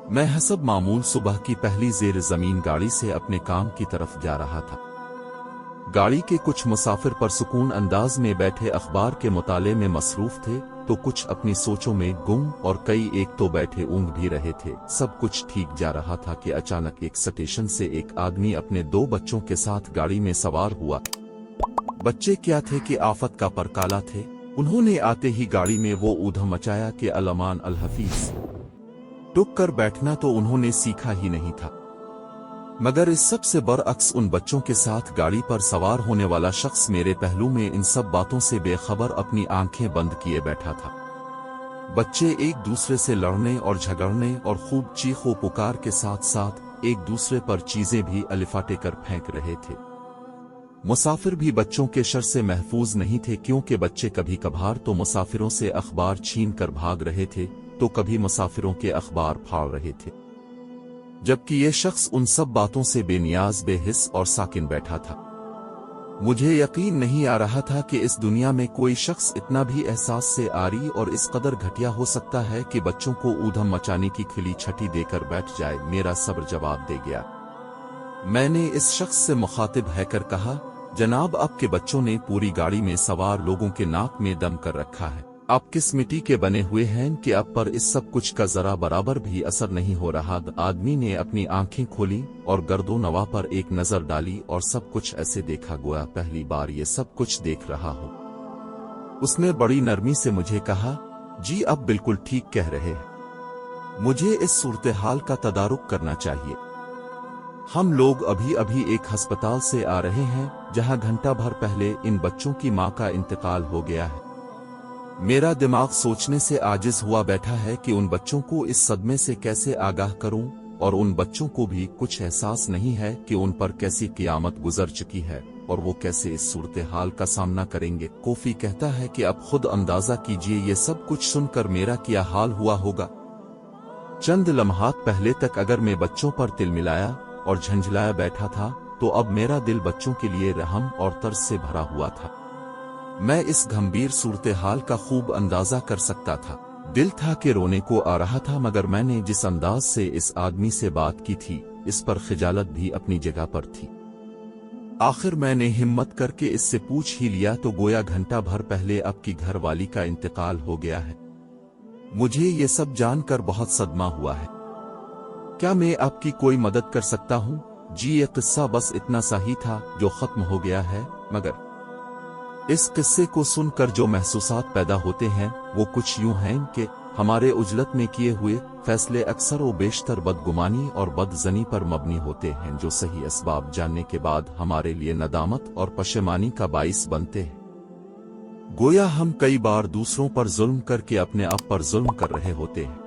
मैं हसब मामूल सुबह की पहली ज़ेर ज़मीन गाड़ी से अपने काम की तरफ जा रहा था। गाड़ी के कुछ मुसाफिर परसुकून अंदाज में बैठे अखबार के मुताले में मसरूफ थे, तो कुछ अपनी सोचों में गुम और कई एक तो बैठे ऊँघ भी रहे थे। सब कुछ ठीक जा रहा था कि अचानक एक स्टेशन से एक आदमी अपने 2 बच्चों के साथ गाड़ी में सवार हुआ। बच्चे क्या थे कि आफत का परकाला थे। उन्होंने आते ही गाड़ी में वो ऊधम मचाया कि अल-अमान अल-हफीज। टुक कर बैठना तो उन्होंने सीखा ही नहीं था, मगर इस सब से बरअक्स उन बच्चों के साथ गाड़ी पर सवार होने वाला शख्स मेरे पहलू में इन सब बातों से बेखबर अपनी आंखें बंद किए बैठा था। बच्चे एक दूसरे से लड़ने और झगड़ने और खूब चीखो पुकार के साथ साथ एक दूसरे पर चीजें भी अलिफाटे कर फेंक रहे थे। मुसाफिर भी बच्चों के शर से महफूज नहीं थे, क्योंकि बच्चे कभी कभार तो मुसाफिरों से अखबार छीन कर भाग रहे थे, तो कभी मुसाफिरों के अखबार फाड़ रहे थे, जबकि ये शख्स उन सब बातों से बेनियाज बेहिस और साकिन बैठा था। मुझे यकीन नहीं आ रहा था कि इस दुनिया में कोई शख्स इतना भी एहसास से आरी और इस कदर घटिया हो सकता है कि बच्चों को ऊधम मचाने की खिली छठी देकर बैठ जाए। मेरा सब्र जवाब दे गया। मैंने इस शख्स से मुखातिब हैकर कहा, जनाब, आपके बच्चों ने पूरी गाड़ी में सवार लोगों के नाक में दम कर रखा है। आप किस मिट्टी के बने हुए हैं कि आप पर इस सब कुछ का जरा बराबर भी असर नहीं हो रहा। आदमी ने अपनी आंखें खोली और गर्दो नवा पर एक नजर डाली और सब कुछ ऐसे देखा गोया पहली बार ये सब कुछ देख रहा हो। उसने बड़ी नरमी से मुझे कहा, जी आप बिल्कुल ठीक कह रहे हैं, मुझे इस सूरत हाल का तदारुक करना चाहिए। हम लोग अभी अभी एक अस्पताल से आ रहे हैं जहां घंटा भर पहले इन बच्चों की मां का इंतकाल हो गया है। मेरा दिमाग सोचने से आजिज हुआ बैठा है कि उन बच्चों को इस सदमे से कैसे आगाह करूं, और उन बच्चों को भी कुछ एहसास नहीं है कि उन पर कैसी कियामत गुजर चुकी है और वो कैसे इस सूरत हाल का सामना करेंगे। कोफी कहता है कि अब खुद अंदाजा कीजिए ये सब कुछ सुनकर मेरा क्या हाल हुआ होगा। चंद लम्हात पहले तक अगर मैं बच्चों पर तिल मिलाया और झंझलाया बैठा था, तो अब मेरा दिल बच्चों के लिए रहम और तरस से भरा हुआ था। मैं इस गंभीर सूरत हाल का खूब अंदाजा कर सकता था। दिल था कि रोने को आ रहा था, मगर मैंने जिस अंदाज से इस आदमी से बात की थी, इस पर खिजालत भी अपनी जगह पर थी। आखिर मैंने हिम्मत करके इससे पूछ ही लिया तो गोया घंटा भर पहले आपकी घर वाली का इंतकाल हो गया है। मुझे ये सब जानकर बहुत सदमा हुआ है। क्या मैं आपकी कोई मदद कर सकता हूँ? जी, ये किस्सा बस इतना सा ही था जो खत्म हो गया है, मगर इस किस्से को सुनकर जो महसूसात पैदा होते हैं वो कुछ यूं हैं कि हमारे उजलत में किए हुए फैसले अक्सर व बेशतर बदगुमानी और बदजनी पर मबनी होते हैं, जो सही असबाब जानने के बाद हमारे लिए नदामत और पशेमानी का बाइस बनते हैं। गोया हम कई बार दूसरों पर जुल्म करके अपने आप पर जुल्म कर रहे होते हैं।